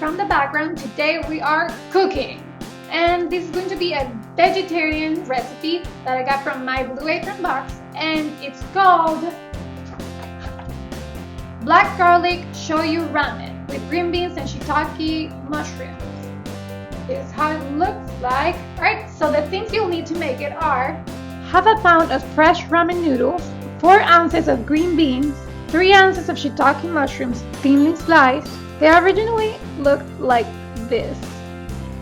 from the background, today we are cooking. And this is going to be a vegetarian recipe that I got from my Blue Apron box, and it's called black garlic shoyu ramen with green beans and shiitake mushrooms. This is how it looks like. Alright, so the things you'll need to make it are half a pound of fresh ramen noodles, 4 ounces of green beans, 3 ounces of shiitake mushrooms thinly sliced. They originally looked like this.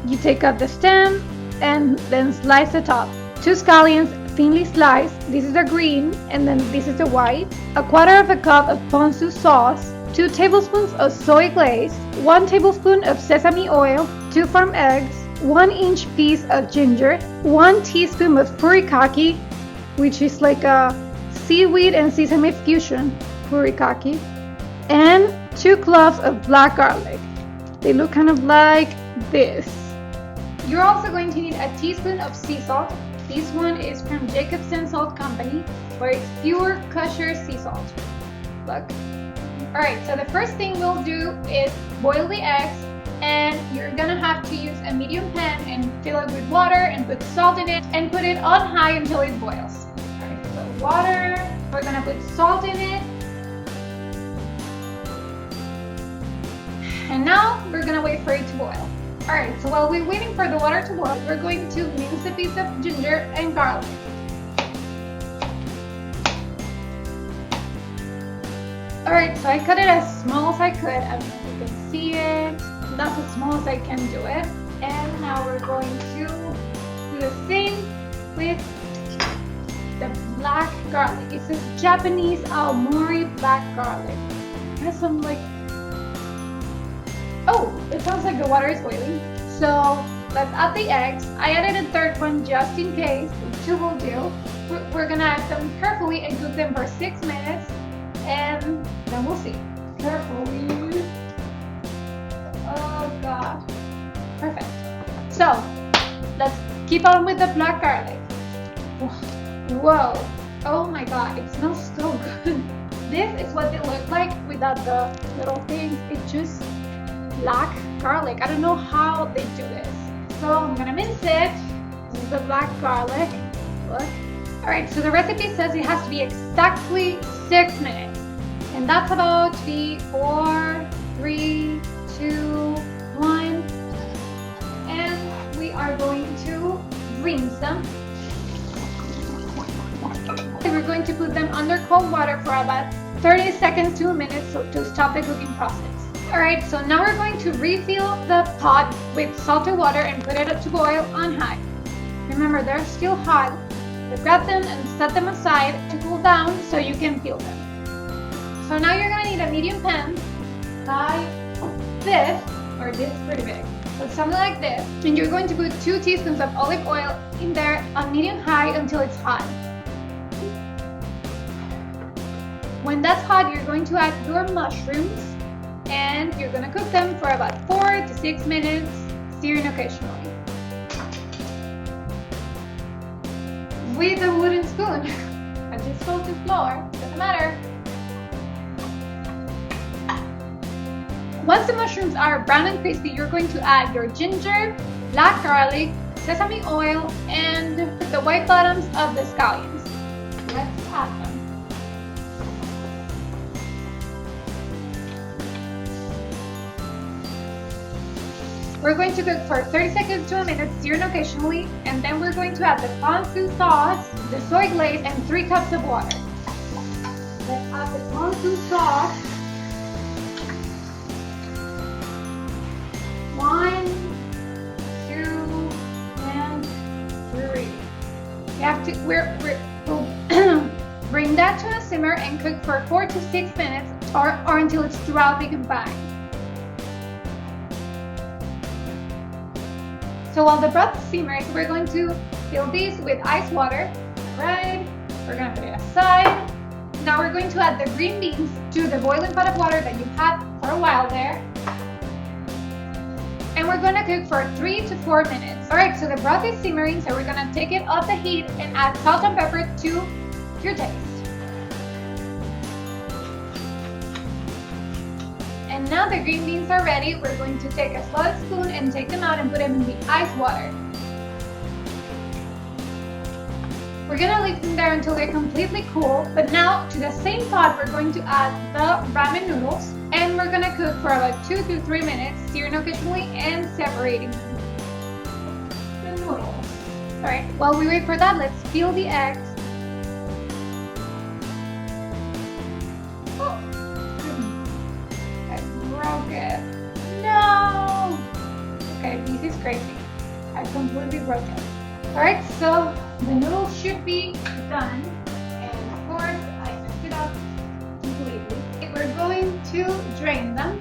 You take out the stem and then slice the top. 2 scallions thinly sliced. This is the green and then this is the white. A quarter of a cup of ponzu sauce. 2 tablespoons of soy glaze. 1 tablespoon of sesame oil. 2 firm eggs. 1-inch piece of ginger. 1 teaspoon of furikake, which is like a seaweed and sesame fusion. Furikake. And 2 cloves of black garlic. They look kind of like this. You're also going to need a teaspoon of sea salt. This one is from Jacobsen Salt Company, where it's pure kosher sea salt. Look. Alright, so the first thing we'll do is boil the eggs, and you're gonna have to use a medium pan and fill it with water and put salt in it and put it on high until it boils. Alright, so water, we're gonna put salt in it. And now we're gonna wait for it to boil. Alright, so while we're waiting for the water to boil, we're going to mince a piece of ginger and garlic. Alright, so I cut it as small as I could. I don't know if you can see it. That's as small as I can do it. And now we're going to do the same with the black garlic. It says Japanese Aomori black garlic. It has some like... Oh, it sounds like the water is boiling. So let's add the eggs. I added a third one just in case. 2 will do. We're gonna add them carefully and cook them for 6 minutes, and then we'll see. Carefully. Oh God. Perfect. So let's keep on with the black garlic. Whoa. Oh my God. It smells so good. This is what they look like without the little things. It just black garlic. I don't know how they do this. So I'm gonna mince it. This is the black garlic. Look. Alright, so the recipe says it has to be exactly 6 minutes. And that's about to be 4, 3, 2, 1. And we are going to rinse them. We're going to put them under cold water for about 30 seconds to a minute to stop the cooking process. Alright, so now we're going to refill the pot with salted water and put it to boil on high. Remember, they're still hot. So grab them and set them aside to cool down so you can peel them. So now you're going to need a medium pan like this, or this is pretty big, so something like this. And you're going to put 2 teaspoons of olive oil in there on medium-high until it's hot. When that's hot, you're going to add your mushrooms. And you're gonna cook them for about 4 to 6 minutes, stirring occasionally. With a wooden spoon. I just fell to the floor, doesn't matter. Once the mushrooms are brown and crispy, you're going to add your ginger, black garlic, sesame oil, and the white bottoms of the scallions. Let's add them. We're going to cook for 30 seconds to a minute, stirring occasionally, and then we're going to add the ponzu sauce, the soy glaze, and 3 cups of water. Let's add the ponzu sauce. 1, 2, and 3. You have to. We'll bring that to a simmer and cook for 4 to 6 minutes, or until it's thoroughly combined. So while the broth simmers, we're going to fill these with ice water. Alright, we're going to put it aside. Now we're going to add the green beans to the boiling pot of water that you've had for a while there. And we're going to cook for 3 to 4 minutes. Alright, so the broth is simmering, so we're going to take it off the heat and add salt and pepper to your taste. And now the green beans are ready. We're going to take a solid spoon and take them out and put them in the ice water. We're gonna leave them there until they're completely cool. But now to the same pot, we're going to add the ramen noodles, and we're gonna cook for about 2 to 3 minutes, stirring occasionally and separating them. The noodles. Alright, while we wait for that, let's peel the eggs. Oh, I broke it. No! Okay, this is crazy. I completely broke it. Alright, so the noodles should be done, and of course I messed it up completely. We're going to drain them,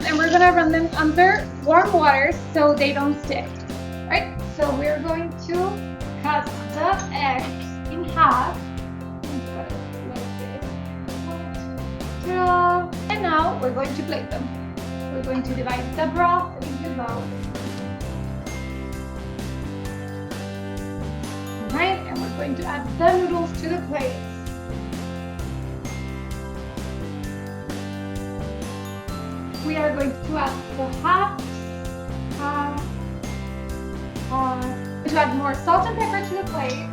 and we're gonna run them under warm water so they don't stick. Alright, so we're going to cut the eggs in half, and now we're going to plate them. We're going to divide the broth into both. Right, and we're going to add the noodles to the plate. We are going to add the to add more salt and pepper to the plate,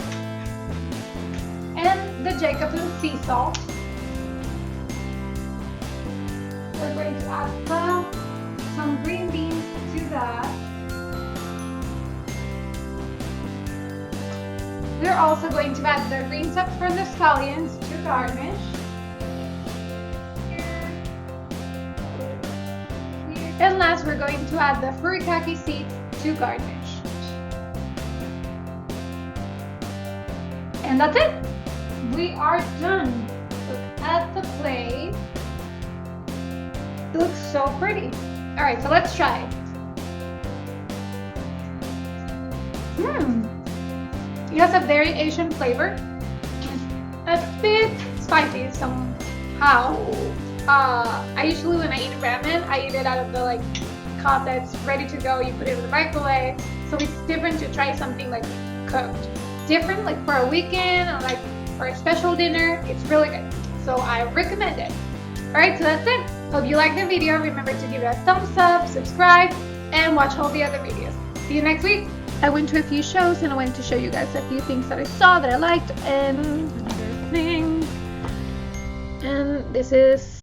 and the Jacob's sea salt. We're going to add some green beans to that. We're also going to add the green stuff from the scallions to garnish. And last, we're going to add the furikake seeds to garnish. And that's it! We are done! Look at the plate. It looks so pretty. Alright, so let's try it. It has a very Asian flavor. A bit spicy somehow. I usually, when I eat ramen, I eat it out of the cup that's ready to go. You put it in the microwave. So it's different to try something cooked. Different for a weekend or for a special dinner. It's really good. So I recommend it. Alright, so that's it. Hope you liked the video. Remember to give it a thumbs up, subscribe, and watch all the other videos. See you next week. I went to a few shows and I went to show you guys a few things that I saw that I liked, and another thing. And this is